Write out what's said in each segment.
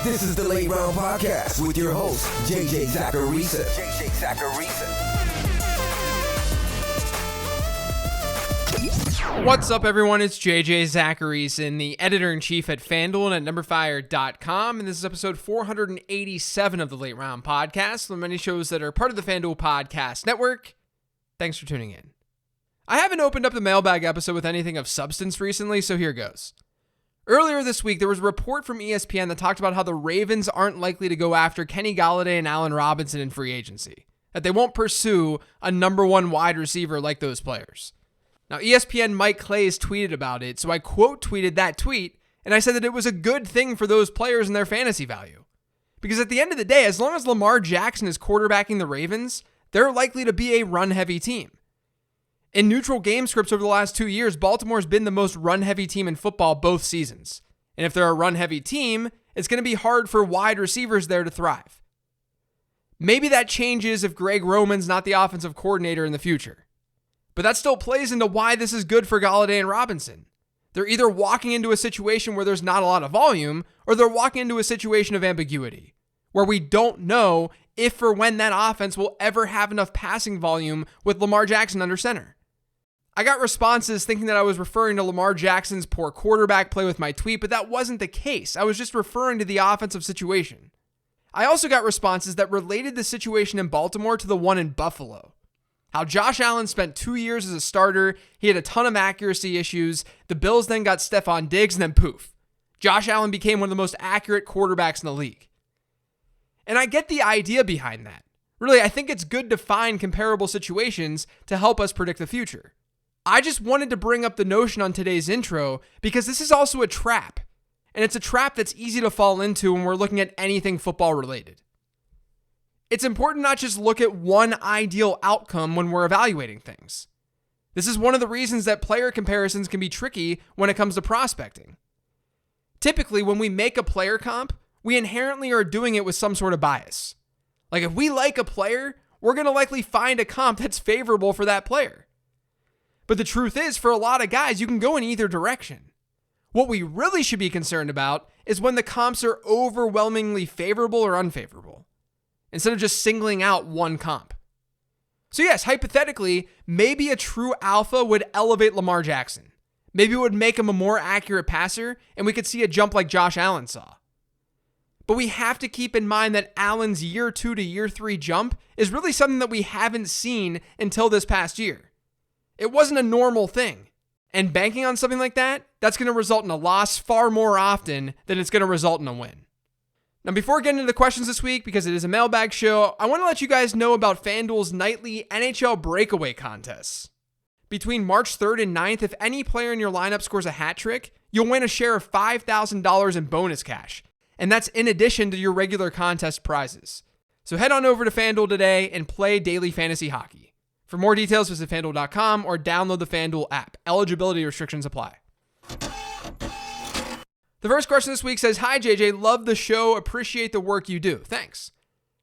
This is the Late Round Podcast with your host, JJ Zacharisa. What's up, everyone? It's JJ Zacharisa, the editor-in-chief at FanDuel and at numberfire.com, and this is episode 487 of the Late Round Podcast, the many shows that are part of the FanDuel Podcast Network. Thanks for tuning in. I haven't opened up the Mailbag episode with anything of substance recently, so here goes. Earlier this week, there was a report from ESPN that talked about how the Ravens aren't likely to go after Kenny Golladay and Allen Robinson in free agency, that they won't pursue a number one wide receiver like those players. Now, ESPN Mike Clays tweeted about it, so I quote tweeted that tweet, and I said that it was a good thing for those players and their fantasy value. Because at the end of the day, as long as Lamar Jackson is quarterbacking the Ravens, they're likely to be a run-heavy team. In neutral game scripts over the last 2 years, Baltimore's been the most run-heavy team in football both seasons. And if they're a run-heavy team, it's going to be hard for wide receivers there to thrive. Maybe that changes if Greg Roman's not the offensive coordinator in the future. But that still plays into why this is good for Golladay and Robinson. They're either walking into a situation where there's not a lot of volume, or they're walking into a situation of ambiguity, where we don't know if or when that offense will ever have enough passing volume with Lamar Jackson under center. I got responses thinking that I was referring to Lamar Jackson's poor quarterback play with my tweet, but that wasn't the case. I was just referring to the offensive situation. I also got responses that related the situation in Baltimore to the one in Buffalo. How Josh Allen spent 2 years as a starter, he had a ton of accuracy issues, the Bills then got Stephon Diggs, and then poof. Josh Allen became one of the most accurate quarterbacks in the league. And I get the idea behind that. Really, I think it's good to find comparable situations to help us predict the future. I just wanted to bring up the notion on today's intro because this is also a trap. And it's a trap that's easy to fall into when we're looking at anything football related. It's important not just look at one ideal outcome when we're evaluating things. This is one of the reasons that player comparisons can be tricky when it comes to prospecting. Typically, when we make a player comp, we inherently are doing it with some sort of bias. Like if we like a player, we're going to likely find a comp that's favorable for that player. But the truth is, for a lot of guys, you can go in either direction. What we really should be concerned about is when the comps are overwhelmingly favorable or unfavorable, instead of just singling out one comp. So yes, hypothetically, maybe a true alpha would elevate Lamar Jackson. Maybe it would make him a more accurate passer, and we could see a jump like Josh Allen saw. But we have to keep in mind that Allen's year 2 to year 3 jump is really something that we haven't seen until this past year. It wasn't a normal thing. And banking on something like that, that's going to result in a loss far more often than it's going to result in a win. Now, before getting into the questions this week, because it is a mailbag show, I want to let you guys know about FanDuel's nightly NHL breakaway contests. Between March 3rd and 9th, if any player in your lineup scores a hat trick, you'll win a share of $5,000 in bonus cash. And that's in addition to your regular contest prizes. So head on over to FanDuel today and play daily fantasy hockey. For more details, visit FanDuel.com or download the FanDuel app. Eligibility restrictions apply. The first question this week says, "Hi JJ, love the show, appreciate the work you do. Thanks.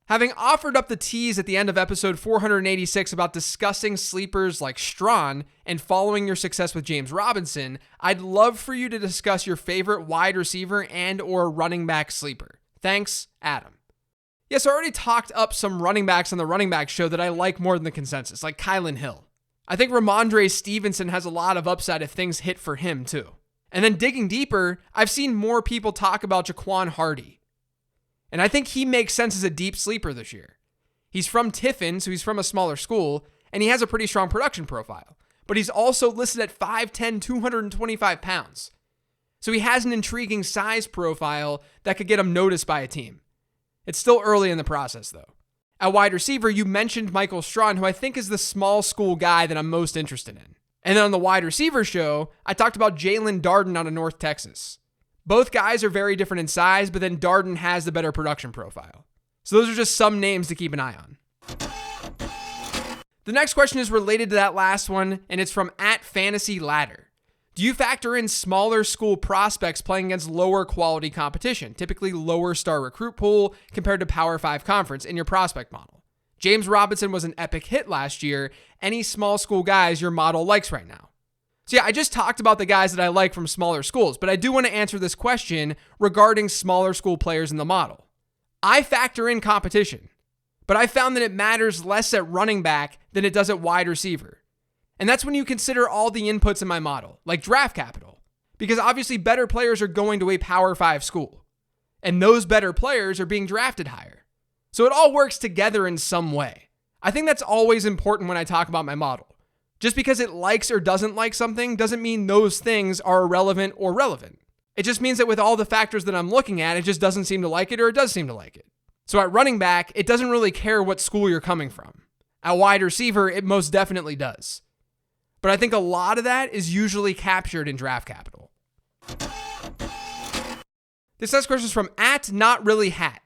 Having offered up the tease at the end of episode 486 about discussing sleepers like Strawn and following your success with James Robinson, I'd love for you to discuss your favorite wide receiver and or running back sleeper. Thanks, Adam." Yes, I already talked up some running backs on the running back show that I like more than the consensus, like Kylan Hill. I think Ramondre Stevenson has a lot of upside if things hit for him too. And then digging deeper, I've seen more people talk about Jaquan Hardy. And I think he makes sense as a deep sleeper this year. He's from Tiffin, so he's from a smaller school, and he has a pretty strong production profile. But he's also listed at 5'10", 225 pounds. So he has an intriguing size profile that could get him noticed by a team. It's still early in the process, though. At wide receiver, you mentioned Michael Strawn, who I think is the small school guy that I'm most interested in. And then on the wide receiver show, I talked about Jalen Darden out of North Texas. Both guys are very different in size, but then Darden has the better production profile. So those are just some names to keep an eye on. The next question is related to that last one, and it's from @FantasyLadder. Do you factor in smaller school prospects playing against lower quality competition, typically lower star recruit pool compared to Power 5 conference in your prospect model? James Robinson was an epic hit last year. Any small school guys your model likes right now? So yeah, I just talked about the guys that I like from smaller schools, but I do want to answer this question regarding smaller school players in the model. I factor in competition, but I found that it matters less at running back than it does at wide receiver. And that's when you consider all the inputs in my model, like draft capital, because obviously better players are going to a Power 5 school, and those better players are being drafted higher. So it all works together in some way. I think that's always important when I talk about my model. Just because it likes or doesn't like something doesn't mean those things are irrelevant or relevant. It just means that with all the factors that I'm looking at, it just doesn't seem to like it or it does seem to like it. So at running back, it doesn't really care what school you're coming from. At wide receiver, it most definitely does. But I think a lot of that is usually captured in draft capital. This next question is from @NotReallyHat.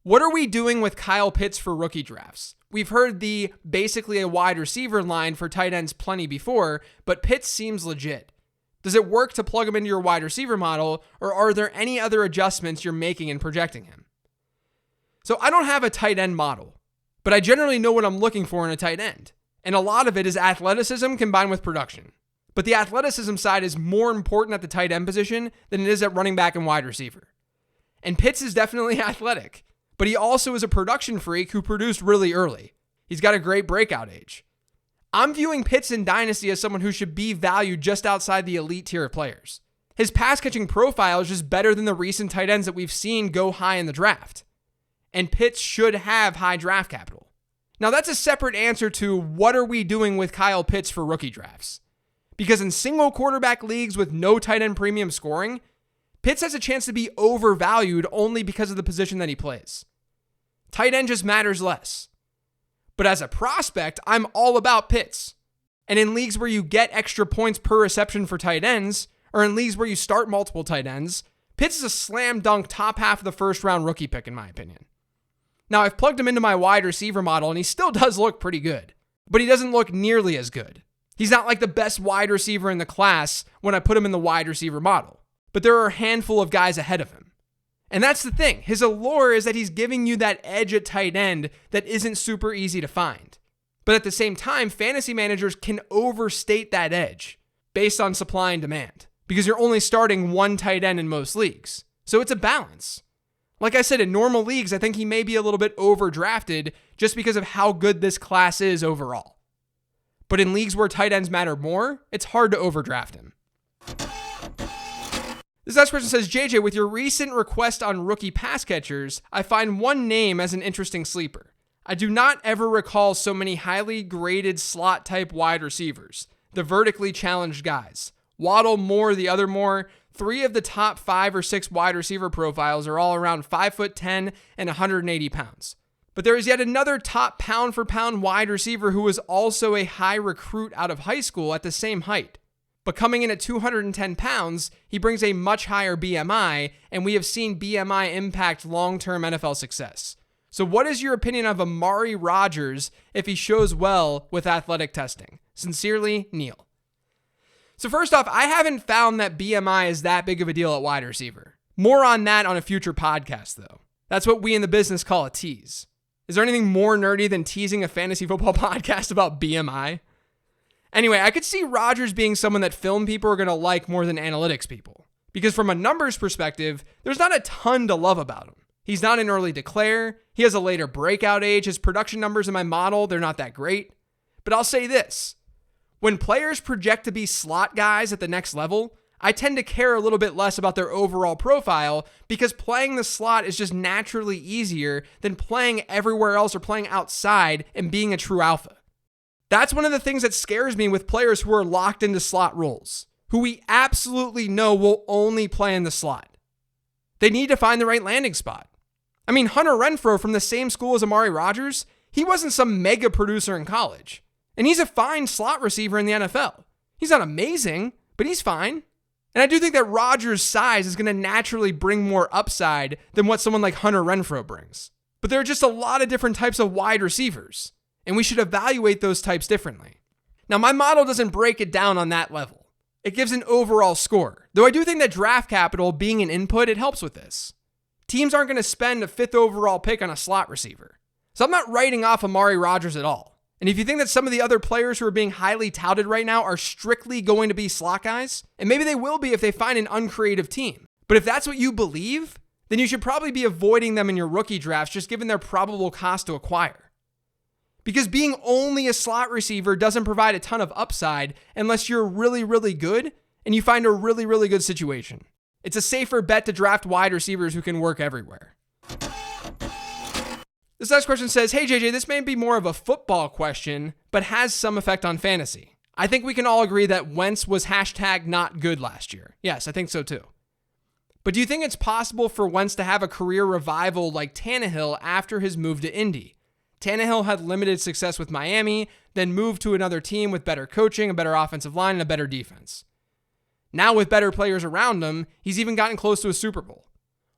What are we doing with Kyle Pitts for rookie drafts? We've heard the basically a wide receiver line for tight ends plenty before, but Pitts seems legit. Does it work to plug him into your wide receiver model, or are there any other adjustments you're making in projecting him? So I don't have a tight end model, but I generally know what I'm looking for in a tight end. And a lot of it is athleticism combined with production. But the athleticism side is more important at the tight end position than it is at running back and wide receiver. And Pitts is definitely athletic, but he also is a production freak who produced really early. He's got a great breakout age. I'm viewing Pitts in Dynasty as someone who should be valued just outside the elite tier of players. His pass catching profile is just better than the recent tight ends that we've seen go high in the draft. And Pitts should have high draft capital. Now that's a separate answer to what are we doing with Kyle Pitts for rookie drafts? Because in single quarterback leagues with no tight end premium scoring, Pitts has a chance to be overvalued only because of the position that he plays. Tight end just matters less. But as a prospect, I'm all about Pitts. And in leagues where you get extra points per reception for tight ends, or in leagues where you start multiple tight ends, Pitts is a slam dunk top half of the first round rookie pick in my opinion. Now I've plugged him into my wide receiver model and he still does look pretty good, but he doesn't look nearly as good. He's not like the best wide receiver in the class when I put him in the wide receiver model, but there are a handful of guys ahead of him. And that's the thing. His allure is that he's giving you that edge at tight end that isn't super easy to find. But at the same time, fantasy managers can overstate that edge based on supply and demand because you're only starting one tight end in most leagues. So it's a balance. Like I said, in normal leagues, I think he may be a little bit overdrafted just because of how good this class is overall. But in leagues where tight ends matter more, it's hard to overdraft him. This next person says, JJ, with your recent request on rookie pass catchers, I find one name as an interesting sleeper. I do not ever recall so many highly graded slot type wide receivers, the vertically challenged guys. Waddle, Moore, the other Moore. 3 of the top 5 or 6 wide receiver profiles are all around 5'10" and 180 pounds. But there is yet another top pound for pound wide receiver who was also a high recruit out of high school at the same height. But coming in at 210 pounds, he brings a much higher BMI, and we have seen BMI impact long-term NFL success. So what is your opinion of Amari Rodgers if he shows well with athletic testing? Sincerely, Neil. So first off, I haven't found that BMI is that big of a deal at wide receiver. More on that on a future podcast, though. That's what we in the business call a tease. Is there anything more nerdy than teasing a fantasy football podcast about BMI? Anyway, I could see Rodgers being someone that film people are going to like more than analytics people. Because from a numbers perspective, there's not a ton to love about him. He's not an early declare. He has a later breakout age. His production numbers in my model, they're not that great. But I'll say this. When players project to be slot guys at the next level, I tend to care a little bit less about their overall profile because playing the slot is just naturally easier than playing everywhere else or playing outside and being a true alpha. That's one of the things that scares me with players who are locked into slot roles, who we absolutely know will only play in the slot. They need to find the right landing spot. I mean, Hunter Renfrow from the same school as Amari Rodgers, he wasn't some mega producer in college. And he's a fine slot receiver in the NFL. He's not amazing, but he's fine. And I do think that Rodgers' size is going to naturally bring more upside than what someone like Hunter Renfrow brings. But there are just a lot of different types of wide receivers, and we should evaluate those types differently. Now, my model doesn't break it down on that level. It gives an overall score, though I do think that draft capital being an input, it helps with this. Teams aren't going to spend a 5th overall pick on a slot receiver. So I'm not writing off Amari Rodgers at all. And if you think that some of the other players who are being highly touted right now are strictly going to be slot guys, and maybe they will be if they find an uncreative team. But if that's what you believe, then you should probably be avoiding them in your rookie drafts just given their probable cost to acquire. Because being only a slot receiver doesn't provide a ton of upside unless you're really, really good and you find a really, really good situation. It's a safer bet to draft wide receivers who can work everywhere. This next question says, hey JJ, this may be more of a football question, but has some effect on fantasy. I think we can all agree that Wentz was hashtag not good last year. Yes, I think so too. But do you think it's possible for Wentz to have a career revival like Tannehill after his move to Indy? Tannehill had limited success with Miami, then moved to another team with better coaching, a better offensive line, and a better defense. Now with better players around him, he's even gotten close to a Super Bowl.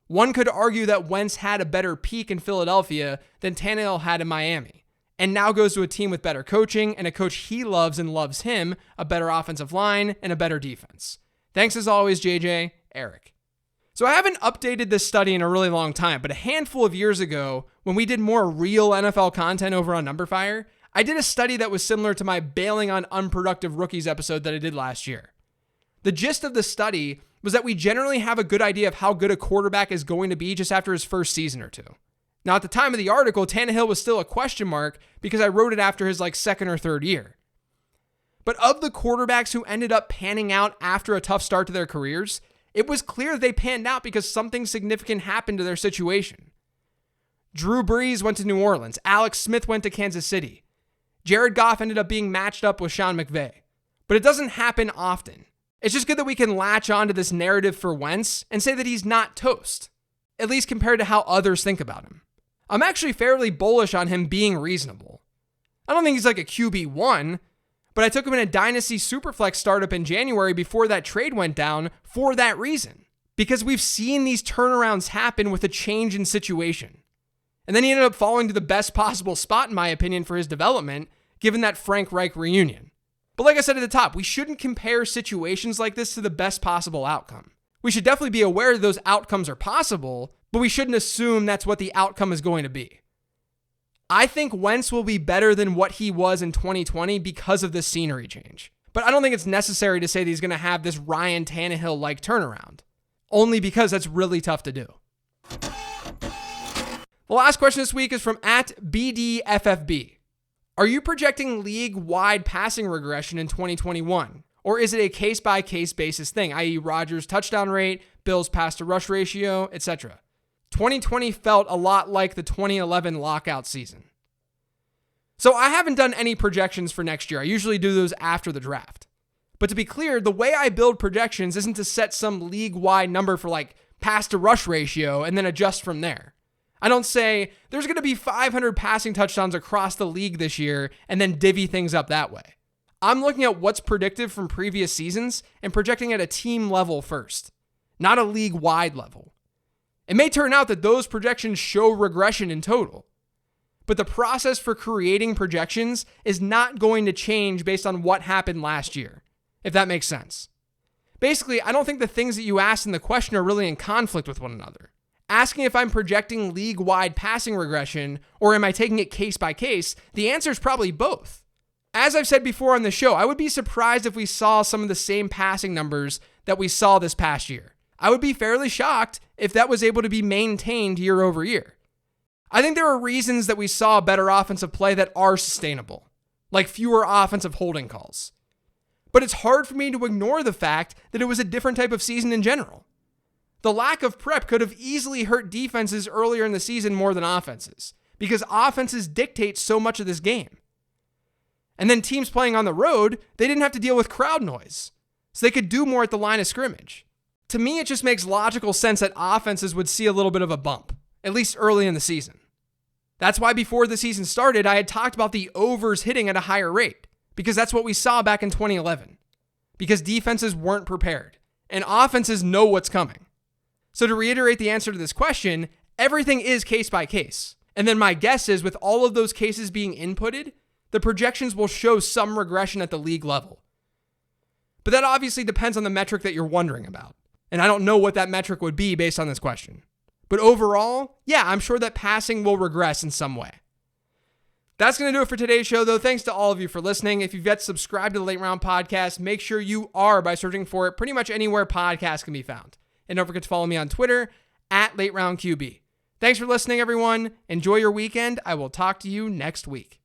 One could argue that Wentz had a better peak in Philadelphia than Tannehill had in Miami, and now goes to a team with better coaching and a coach he loves and loves him, a better offensive line, and a better defense. Thanks as always, JJ, Eric. So I haven't updated this study in a really long time, but a handful of years ago, when we did more real NFL content over on NumberFire, I did a study that was similar to my bailing on unproductive rookies episode that I did last year. The gist of the study was that we generally have a good idea of how good a quarterback is going to be just after his first season or two. Now, at the time of the article, Tannehill was still a question mark because I wrote it after his second or third year. But of the quarterbacks who ended up panning out after a tough start to their careers, it was clear they panned out because something significant happened to their situation. Drew Brees went to New Orleans. Alex Smith went to Kansas City. Jared Goff ended up being matched up with Sean McVay. But it doesn't happen often. It's just good that we can latch onto this narrative for Wentz and say that he's not toast, at least compared to how others think about him. I'm actually fairly bullish on him being reasonable. I don't think he's like a QB1, but I took him in a Dynasty Superflex startup in January before that trade went down for that reason, because we've seen these turnarounds happen with a change in situation. And then he ended up falling to the best possible spot, in my opinion, for his development, given that Frank Reich reunion. But like I said at the top, we shouldn't compare situations like this to the best possible outcome. We should definitely be aware that those outcomes are possible, but we shouldn't assume that's what the outcome is going to be. I think Wentz will be better than what he was in 2020 because of this scenery change. But I don't think it's necessary to say that he's going to have this Ryan Tannehill-like turnaround, only because that's really tough to do. The last question this week is from @BDFFB. Are you projecting league-wide passing regression in 2021? Or is it a case-by-case basis thing, i.e. Rodgers' touchdown rate, Bills' pass-to-rush ratio, etc.? 2020 felt a lot like the 2011 lockout season. So I haven't done any projections for next year. I usually do those after the draft. But to be clear, the way I build projections isn't to set some league-wide number for pass-to-rush ratio and then adjust from there. I don't say there's going to be 500 passing touchdowns across the league this year and then divvy things up that way. I'm looking at what's predicted from previous seasons and projecting at a team level first, not a league-wide level. It may turn out that those projections show regression in total, but the process for creating projections is not going to change based on what happened last year, if that makes sense. Basically, I don't think the things that you asked in the question are really in conflict with one another. Asking if I'm projecting league-wide passing regression or am I taking it case by case, the answer is probably both. As I've said before on the show, I would be surprised if we saw some of the same passing numbers that we saw this past year. I would be fairly shocked if that was able to be maintained year over year. I think there are reasons that we saw better offensive play that are sustainable, like fewer offensive holding calls. But it's hard for me to ignore the fact that it was a different type of season in general. The lack of prep could have easily hurt defenses earlier in the season more than offenses, because offenses dictate so much of this game. And then teams playing on the road, they didn't have to deal with crowd noise, so they could do more at the line of scrimmage. To me, it just makes logical sense that offenses would see a little bit of a bump, at least early in the season. That's why before the season started, I had talked about the overs hitting at a higher rate, because that's what we saw back in 2011, because defenses weren't prepared, and offenses know what's coming. So to reiterate the answer to this question, everything is case by case. And then my guess is with all of those cases being inputted, the projections will show some regression at the league level. But that obviously depends on the metric that you're wondering about. And I don't know what that metric would be based on this question. But overall, yeah, I'm sure that passing will regress in some way. That's going to do it for today's show, though. Thanks to all of you for listening. If you've yet subscribed to the Late Round Podcast, make sure you are by searching for it pretty much anywhere podcasts can be found. And don't forget to follow me on Twitter @LateRoundQB. Thanks for listening, everyone. Enjoy your weekend. I will talk to you next week.